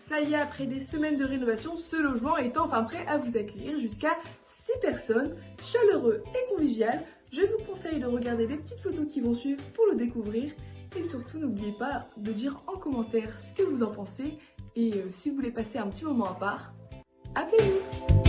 Ça y est, après des semaines de rénovation, ce logement est enfin prêt à vous accueillir jusqu'à 6 personnes, chaleureux et convivial. Je vous conseille de regarder les petites photos qui vont suivre pour le découvrir. Et surtout, n'oubliez pas de dire en commentaire ce que vous en pensez. Et si vous voulez passer un petit moment à part, appelez-nous!